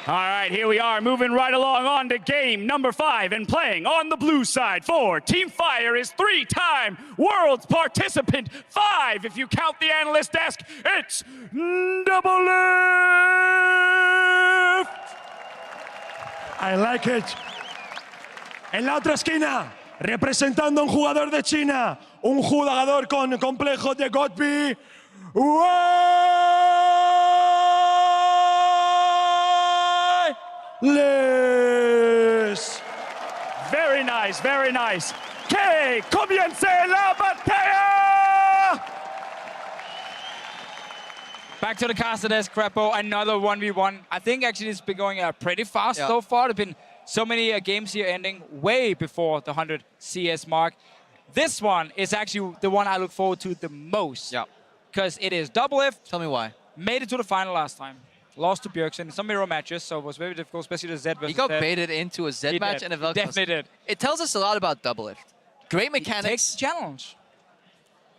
All right, here we are, moving right along on to game number 5, and playing on the blue side for Team Fire is 3-time world's participant 5. If you count the analyst desk, it's Doublelift. I like it. En la otra esquina, representando a un jugador de China, un jugador con complejo de Godby. We1less. Very nice, very nice. Que comience la batalla! Back to the caster desk, Crapo, another 1v1. I think actually it's been going pretty fast so far. There've been so many games here ending way before the 100 CS mark. This one is actually the one I look forward to the most. Yeah. Because it is Doublelift. Tell me why. Made it to the final last time. Lost to Bjergsen in some mirror matches, so it was very difficult, especially the Z versus He got Z. baited into a Z match and a Velcro. Definitely did. It tells us a lot about Doublelift. Great He takes mechanics, the challenge.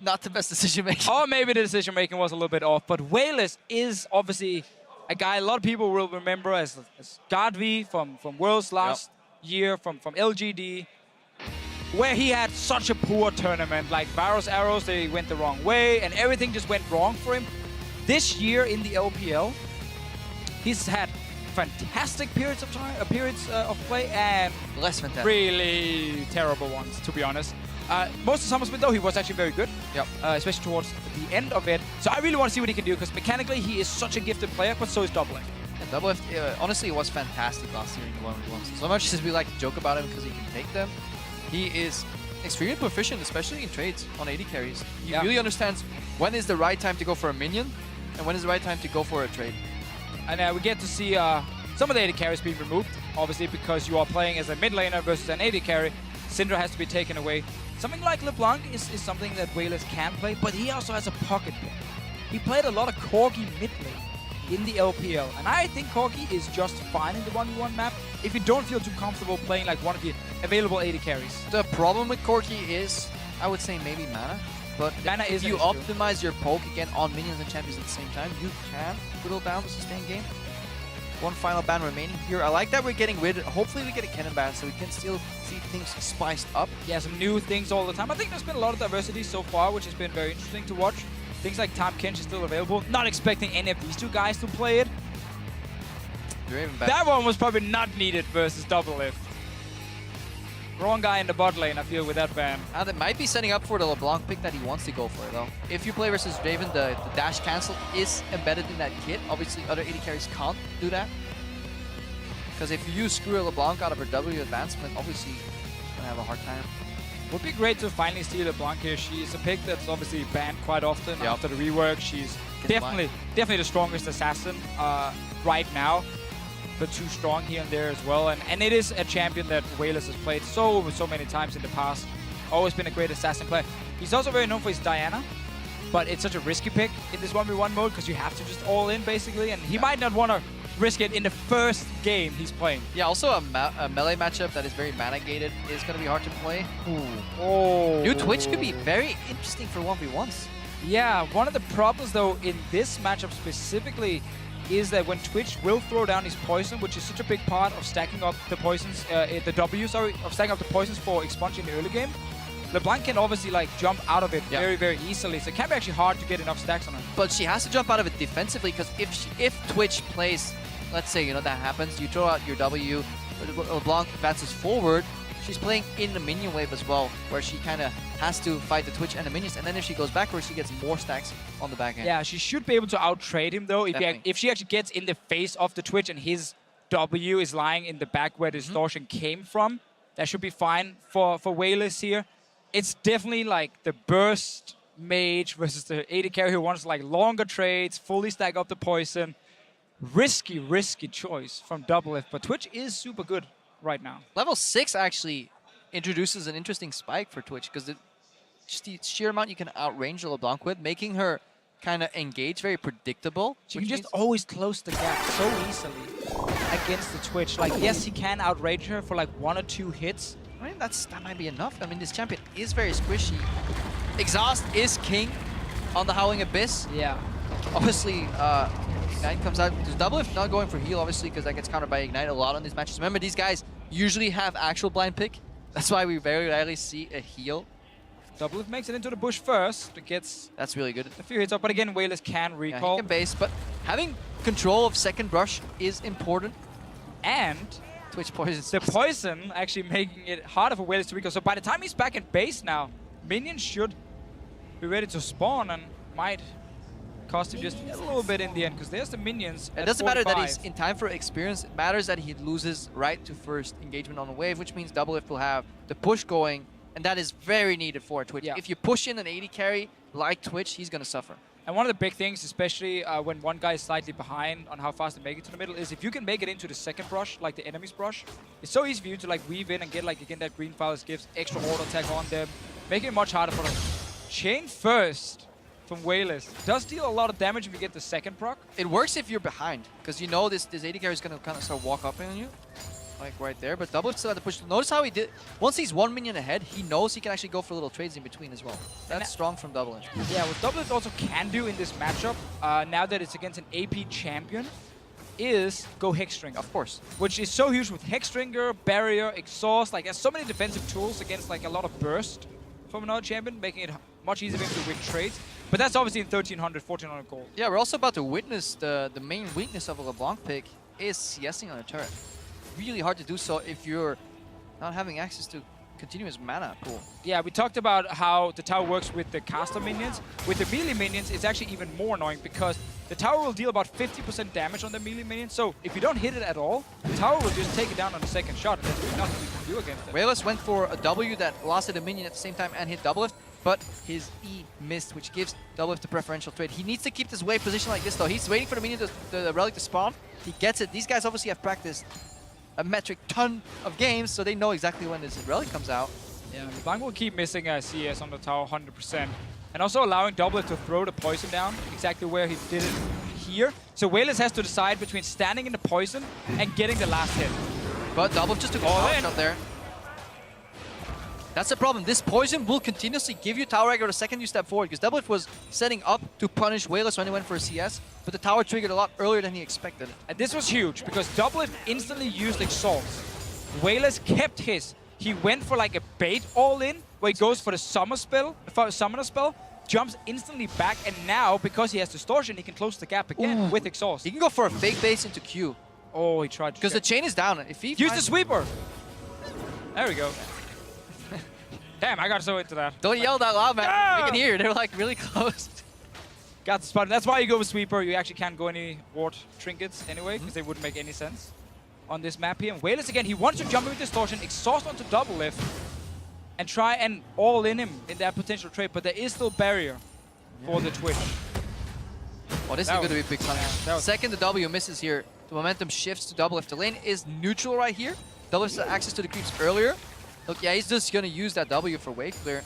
not the best decision making. Or maybe the decision making was a little bit off, but We1less is obviously a guy a lot of people will remember as Godby from Worlds last year, from LGD, where he had such a poor tournament. Like Varus arrows, they went the wrong way, and everything just went wrong for him. This year in the LPL, he's had fantastic periods of time, of play, and Less fantastic. really terrible ones, to be honest. Most of Summer Split, though, he was actually very good, especially towards the end of it. So I really want to see what he can do, because mechanically he is such a gifted player, but so is Doublelift. And Doublelift, honestly, was fantastic last year in the 1v1s. So much as we like to joke about him because he can take them, he is extremely proficient, especially in trades on AD carries. He really understands when is the right time to go for a minion, and when is the right time to go for a trade. And we get to see some of the AD carries being removed, obviously, because you are playing as a mid laner versus an AD carry. Syndra has to be taken away. Something like LeBlanc is something that We1less can play, but he also has a pocket pick. He played a lot of Corgi mid lane in the LPL, and I think Corgi is just fine in the 1v1 map if you don't feel too comfortable playing like one of the available AD carries. The problem with Corgi is, I would say maybe mana, but Mana if is you an issue. optimize your poke again on minions and champions at the same time, you can whittle down the sustain game. One final ban remaining here. I like that we're getting rid of, hopefully we get a cannon ban so we can still see things spiced up. Yeah, some new things all the time. I think there's been a lot of diversity so far, which has been very interesting to watch. Things like Tom Kench is still available. Not expecting any of these two guys to play it. You're even better. That one was probably not needed versus Doublelift. Wrong guy in the bot lane, I feel, with that ban. They might be setting up for the LeBlanc pick that he wants to go for, though. If you play versus Draven, the dash cancel is embedded in that kit. Obviously, other AD carries can't do that. Because if you screw a LeBlanc out of her W advancement, obviously, she's going to have a hard time. Would be great to finally see LeBlanc here. She's a pick that's obviously banned quite often after the rework. She's definitely the strongest assassin right now, but too strong here and there as well. And it is a champion that We1less has played so many times in the past. Always been a great assassin player. He's also very known for his Diana, but it's such a risky pick in this 1v1 mode because you have to just all in basically, and he might not want to risk it in the first game he's playing. Yeah, also a melee matchup that is very mana gated is going to be hard to play. Oh. New Twitch could be very interesting for 1v1s. Yeah, one of the problems though in this matchup specifically is that when Twitch will throw down his poison, which is such a big part of stacking up the poisons, of stacking up the poisons for expunge in the early game, LeBlanc can obviously like jump out of it very easily, so it can be actually hard to get enough stacks on him. But she has to jump out of it defensively, because if Twitch plays, let's say, that happens, you throw out your W, LeBlanc advances forward, she's playing in the minion wave as well, where she kind of has to fight the Twitch and the minions, and then if she goes backwards, she gets more stacks on the back end. Yeah, she should be able to out-trade him though, if she actually gets in the face of the Twitch and his W is lying in the back where the distortion came from. That should be fine for We1less here. It's definitely like the burst mage versus the AD carry who wants like longer trades, fully stack up the poison. Risky choice from Doublelift, but Twitch is super good right now. Level 6 actually introduces an interesting spike for Twitch, because just the sheer amount you can outrange the LeBlanc with, making her kind of engage very predictable. She can just always close the gap so easily against the Twitch. Like, yes, he can outrage her for like 1 or 2 hits. I mean, that might be enough. I mean, this champion is very squishy. Exhaust is king on the Howling Abyss. Yeah. Obviously, Ignite comes out. There's Doublelift not going for heal, obviously, because that gets countered by Ignite a lot on these matches. Remember, these guys usually have actual blind pick. That's why we very rarely see a heal. Doublelift makes it into the bush first. It gets That's really good. a few hits up, but again, We1less can Yeah, recall. he can base, but having control of second brush is important. And Twitch poisons. the poison actually making it harder for We1less to recall. So by the time he's back in base now, minions should be ready to spawn and might cost him just a little bit in the end, because there's the minions. It at doesn't matter that 45. he's in time for experience. It matters that he loses right to first engagement on the wave, which means Doublelift will have the push going, and that is very needed for Twitch. Yeah. If you push in an 80 carry like Twitch, he's going to suffer. And one of the big things, especially when one guy is slightly behind on how fast they make it to the middle, is if you can make it into the second brush, like the enemy's brush, it's so easy for you to like weave in and get like again that green fire gives extra auto attack on them, making it much harder for them. Chain first from We1less does deal a lot of damage if you get the second proc. It works if you're behind, because you know this 80 carry is going to kind of start walk up on you, like right there. But Doublelift still had to push. Notice how he did. Once he's 1 minion ahead, he knows he can actually go for little trades in between as well. That's strong from Doublelift. Yeah, what Doublelift also can do in this matchup, now that it's against an AP champion, is go Hexstring. Of course. Which is so huge with Hexstringer, Barrier, Exhaust. Like, there's so many defensive tools against like a lot of burst from another champion, making it much easier for him to win trades. But that's obviously in 1300, 1400 gold. Yeah, we're also about to witness the main weakness of a LeBlanc pick is CSing on a turret. Really hard to do so if you're not having access to continuous mana pool. Yeah, we talked about how the tower works with the caster minions. With the melee minions, it's actually even more annoying because the tower will deal about 50% damage on the melee minions. So if you don't hit it at all, the tower will just take it down on the second shot, and there's really nothing you can do against it. We1less went for a W that lasted a minion at the same time and hit Doublelift, but his E missed, which gives Doublelift the preferential trade. He needs to keep this wave position like this, though. He's waiting for the minion, the relic to spawn. He gets it. These guys obviously have practiced a metric ton of games, so they know exactly when this relic comes out. Yeah, LeBlanc will keep missing CS on the tower 100%. And also allowing Doublelift to throw the poison down exactly where he did it here. So We1less has to decide between standing in the poison and getting the last hit. But Doublelift just took a power shot there. That's the problem. This poison will continuously give you tower aggro the second you step forward, because Doublelift was setting up to punish We1less when he went for a CS, but the tower triggered a lot earlier than he expected. And this was huge because Doublelift instantly used Exhaust. We1less kept his. He went for like a bait all in, where he goes for the summoner spell, jumps instantly back, and now, because he has Distortion, he can close the gap again with Exhaust. He can go for a fake base into Q. Oh, he tried to. Because the chain is down. If he use the sweeper. There we go. Damn, I got so into that. Don't yell that loud, man. Ah! We can hear. They're like really close. Got the spot. That's why you go with sweeper. You actually can't go any ward trinkets anyway, because they wouldn't make any sense on this map here. And We1less again, he wants to jump in with Distortion, Exhaust onto Doublelift, and try and all in him in that potential trade, but there is still barrier for the Twitch. Oh, this is going to be big punish. Second, the W misses here. The momentum shifts to Doublelift. The lane is neutral right here. Doublelift has access to the creeps earlier. Look, yeah, he's just going to use that W for wave clear.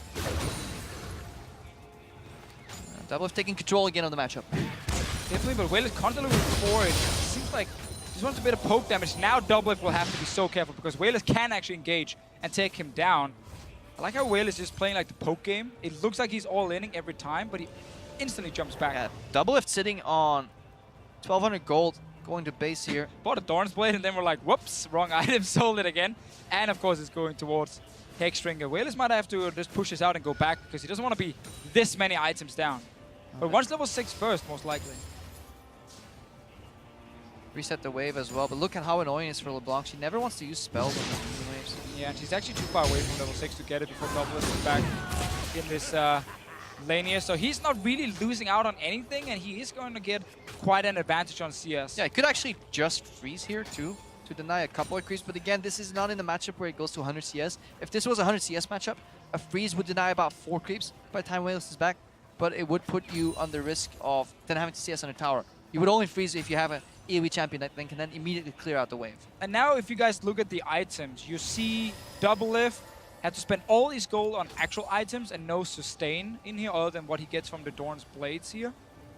Doublelift taking control again of the matchup. Definitely, but We1less constantly moving forward. It seems like he just wants a bit of poke damage. Now Doublelift will have to be so careful because We1less can actually engage and take him down. I like how We1less is just playing like the poke game. It looks like he's all-inning every time, but he instantly jumps back. Yeah, Doublelift sitting on 1,200 gold, going to base here. Bought a Thorn's Blade, and then we're like, whoops, wrong item, sold it again. And of course, it's going towards Hexstringer. We1less might have to just push this out and go back because he doesn't want to be this many items down. But once level 6 first, most likely. Reset the wave as well, but look at how annoying it is for LeBlanc. She never wants to use spells on the waves. Yeah, and she's actually too far away from level 6 to get it before Doublelift is back in this lane here. So he's not really losing out on anything, and he is going to get quite an advantage on CS. Yeah, he could actually just freeze here too, to deny a couple of creeps. But again, this is not in the matchup where it goes to 100 CS. If this was a 100 CS matchup, a freeze would deny about 4 creeps by the time We1less is back. But it would put you on the risk of then having to CS on a tower. You would only freeze if you have an AoE champion that then can immediately clear out the wave. And now if you guys look at the items, you see Doublelift had to spend all his gold on actual items and no sustain in here other than what he gets from the Dorn's Blades here.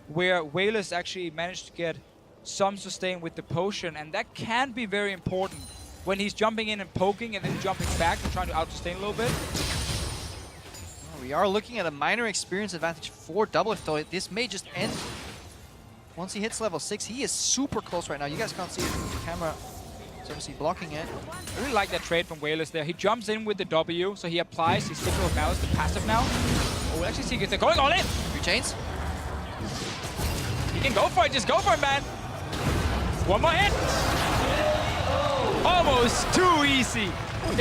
Where We1less actually managed to get some sustain with the potion, and that can be very important when he's jumping in and poking and then jumping back and trying to out-sustain a little bit. We are looking at a minor experience advantage for Doublelift, though. This may just end once he hits level 6, he is super close right now. You guys can't see it from the camera. He's obviously blocking it. I really like that trade from We1less there. He jumps in with the W, so he applies his signal of malice, the passive now. Oh, we'll actually see if they're going all in. 3 chains. He can go for it. Just go for it, man. One more hit. Almost too easy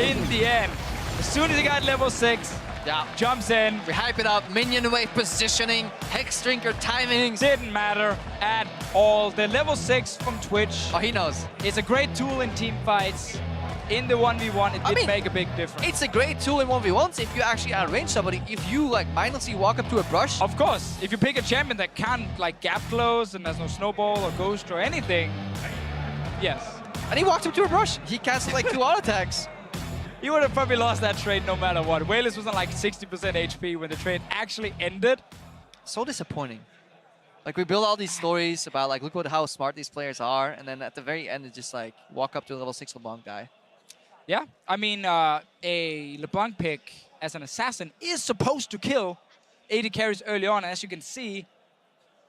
in the end. As soon as he got level 6, Yeah. jumps in. We hype it up. Minion wave positioning, Hex Drinker timings. Didn't matter at all. The level 6 from Twitch Oh, he knows. is a great tool in team fights. In the 1v1, it did make a big difference. It's a great tool in 1v1s if you actually outrange somebody. If you like mindlessly walk up to a brush. Of course, if you pick a champion that can't like gap close and there's no snowball or ghost or anything, yes. And he walked up to a brush. He canceled like 2 auto attacks. He would have probably lost that trade no matter what. We1less was on like 60% HP when the trade actually ended. So disappointing. Like we build all these stories about like look how smart these players are, and then at the very end it's just like walk up to a level 6 LeBlanc guy. Yeah, I mean, a LeBlanc pick as an assassin is supposed to kill AD carries early on. And as you can see,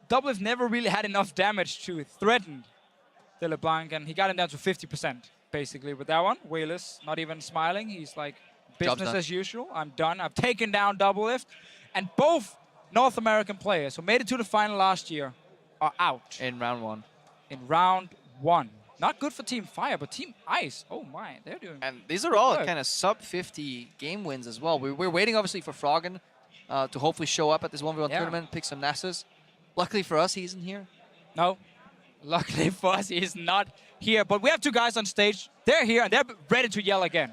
Doublelift never really had enough damage to threaten the LeBlanc, and he got him down to 50%, basically, with that one. We1less not even smiling. He's like, business as usual. I'm done. I've taken down Doublelift. And both North American players who made it to the final last year are out. In round 1. In round 1. Not good for Team Fire, but Team Ice, oh my, they're doing. And these are all good. kind of sub 50 game wins as well. We're waiting obviously for Froggen to hopefully show up at this 1v1 tournament, pick some Nassus. Luckily for us, he isn't here. No, luckily for us, he is not here. But we have 2 guys on stage. They're here and they're ready to yell again.